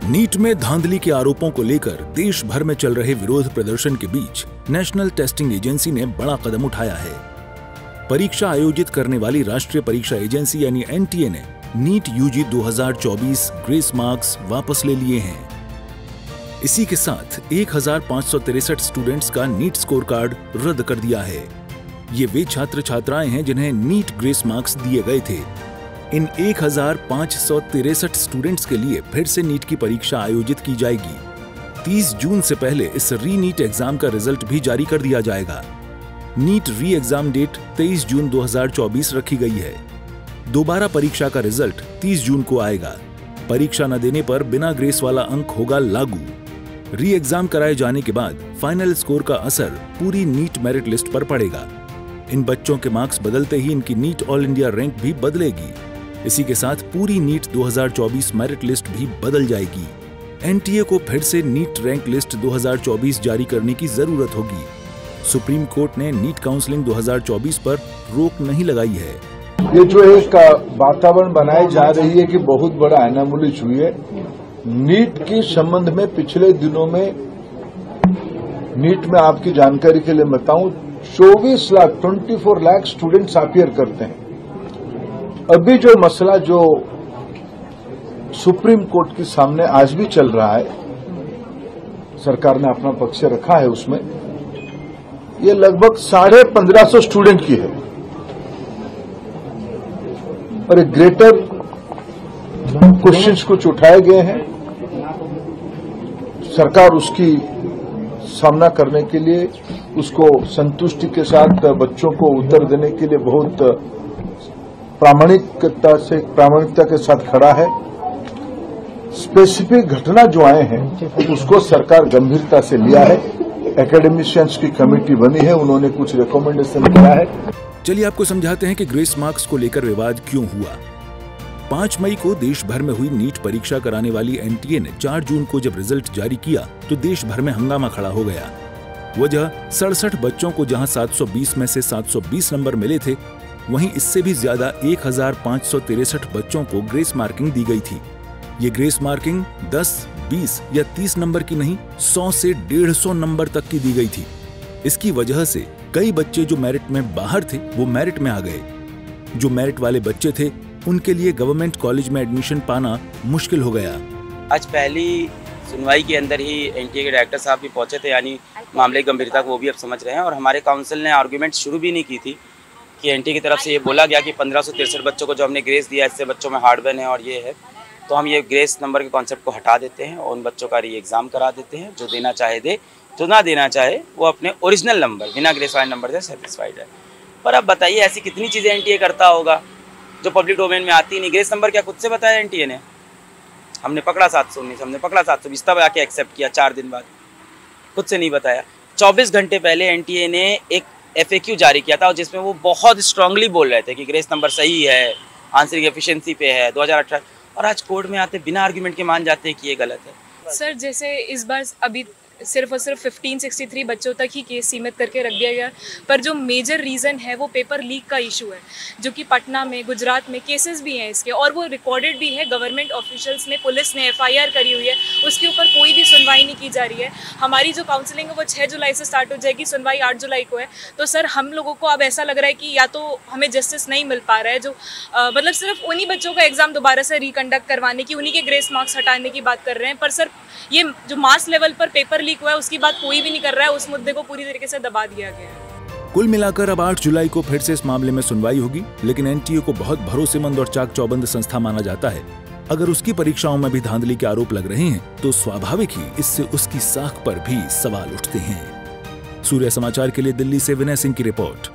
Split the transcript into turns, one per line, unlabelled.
NEET में धांधली के आरोपों को लेकर देश भर में चल रहे विरोध प्रदर्शन के बीच नेशनल टेस्टिंग एजेंसी ने बड़ा कदम उठाया है। परीक्षा आयोजित करने वाली राष्ट्रीय परीक्षा एजेंसी यानी एनटीए ने नीट यूजी 2024 ग्रेस मार्क्स वापस ले लिए हैं। इसी के साथ 1563 स्टूडेंट्स का नीट स्कोर कार्ड रद्द कर दिया है। ये वे छात्र छात्राएं हैं जिन्हें नीट ग्रेस मार्क्स दिए गए थे। इन 1563 स्टूडेंट्स के लिए फिर से नीट की परीक्षा आयोजित की जाएगी। 30 जून से पहले इस री नीट एग्जाम का रिजल्ट भी जारी कर दिया जाएगा। नीट री एग्जाम डेट 23 जून 2024 रखी गई है। दोबारा परीक्षा का रिजल्ट 30 जून को आएगा। परीक्षा न देने पर बिना ग्रेस वाला अंक होगा लागू। री एग्जाम कराए जाने के बाद फाइनल स्कोर का असर पूरी नीट मेरिट लिस्ट पर पड़ेगा। इन बच्चों के मार्क्स बदलते ही इनकी नीट ऑल इंडिया रैंक भी बदलेगी। इसी के साथ पूरी नीट 2024 मेरिट लिस्ट भी बदल जाएगी। एनटीए को फिर से नीट रैंक लिस्ट 2024 जारी करने की जरूरत होगी। सुप्रीम कोर्ट ने नीट काउंसलिंग 2024 पर रोक नहीं लगाई है।
ये जो एक वातावरण बनाई जा रही है कि बहुत बड़ा एनामुलिश हुई है नीट के संबंध में, पिछले दिनों में नीट में आपकी जानकारी के लिए बताऊं 24 लाख स्टूडेंट्स अपीयर करते हैं। अभी जो मसला जो सुप्रीम कोर्ट के सामने आज भी चल रहा है, सरकार ने अपना पक्ष रखा है उसमें, ये लगभग 1550 स्टूडेंट की है और एक ग्रेटर क्वेश्चंस कुछ उठाए गए हैं। सरकार उसकी सामना करने के लिए, उसको संतुष्टि के साथ बच्चों को उत्तर देने के लिए बहुत प्रामाणिकता के साथ खड़ा है। स्पेसिफिक घटना जो आए हैं उसको सरकार गंभीरता से लिया है। एकेडमिशियंस की कमेटी बनी है, उन्होंने कुछ रिकमेंडेशन किया है।
चलिए आपको समझाते हैं कि ग्रेस मार्क्स को लेकर विवाद क्यों हुआ। 5 मई को देश भर में हुई नीट परीक्षा कराने वाली एनटीए ने 4 जून को जब रिजल्ट जारी किया तो देश भर में हंगामा खड़ा हो गया। वजह 67 बच्चों को जहां 720 में से 720 नंबर मिले थे, वहीं इससे भी ज्यादा 1563 बच्चों को ग्रेस मार्किंग दी गई थी। ये ग्रेस मार्किंग 10, 20 या 30 नंबर की नहीं, 100 से 150 नंबर तक की दी गई थी। इसकी वजह से कई बच्चे जो मेरिट में बाहर थे वो मेरिट में आ गए। जो मेरिट वाले बच्चे थे उनके लिए गवर्नमेंट कॉलेज में एडमिशन पाना मुश्किल हो गया।
आज पहली सुनवाई के अंदर ही एनटीए के डायरेक्टर साहब भी पहुंचे थे, यानी मामले की गंभीरता को वो भी अब समझ रहे हैं। और हमारे काउंसिल ने आर्गुमेंट शुरू भी नहीं की थी कि एनटीए की तरफ से ये बोला गया कि 1563 बच्चों को जो हमने ग्रेस दिया, इससे बच्चों में हार्डवेयर है और ये है, तो हम ये ग्रेस नंबर के कॉन्सेप्ट को हटा देते हैं और उन बच्चों का री एग्ज़ाम करा देते हैं। जो देना चाहे दे, जो ना देना चाहे वो अपने ओरिजिनल नंबर बिना ग्रेस वाले नंबर से सेटिस्फाइड है। पर अब बताइए ऐसी कितनी चीज़ें एनटीए करता होगा जो पब्लिक डोमेन में आती नहीं। ग्रेस नंबर क्या खुद से बताया एनटीए ने? हमने पकड़ा 719, हमने पकड़ा 720, तब आके एक्सेप्ट किया 4 दिन बाद, खुद से नहीं बताया। 24 घंटे पहले एनटीए ने एक FAQ जारी किया था और जिसमें वो बहुत स्ट्रांगली बोल रहे थे कि ग्रेस नंबर सही है, आंसरिंग एफिशिएंसी पे है 2018, और आज कोर्ट में आते बिना आर्गुमेंट के मान जाते हैं कि ये गलत है।
सर जैसे इस बार अभी सिर्फ और सिर्फ 1563 बच्चों तक ही केस सीमित करके रख दिया गया, पर जो मेजर रीज़न है वो पेपर लीक का इशू है, जो कि पटना में, गुजरात में केसेस भी हैं इसके, और वो रिकॉर्डेड भी है। गवर्नमेंट ऑफिशियल्स ने, पुलिस ने FIR करी हुई है, उसके ऊपर कोई भी सुनवाई नहीं की जा रही है। हमारी जो काउंसलिंग है वो 6 जुलाई से स्टार्ट हो जाएगी, सुनवाई 8 जुलाई को है। तो सर हम लोगों को अब ऐसा लग रहा है कि या तो हमें जस्टिस नहीं मिल पा रहा है, जो मतलब सिर्फ उन्हीं बच्चों का एग्ज़ाम दोबारा से रिकंडक्ट करवाने की, उन्हीं के ग्रेस मार्क्स हटाने की बात कर रहे हैं। पर सर ये जो मास लेवल पर पेपर लीक हुआ है उसकी बात कोई भी नहीं कर रहा है, उस मुद्दे को पूरी तरीके से दबा दिया गया है।
कुल मिलाकर अब 8 जुलाई को फिर से इस मामले में सुनवाई होगी, लेकिन एनटीए को बहुत भरोसेमंद और चाक चौबंद संस्था माना जाता है। अगर उसकी परीक्षाओं में भी धांधली के आरोप लग रहे हैं तो स्वाभाविक ही इससे उसकी साख पर भी सवाल उठते हैं। सूर्य समाचार के लिए दिल्ली से विनय सिंह की रिपोर्ट।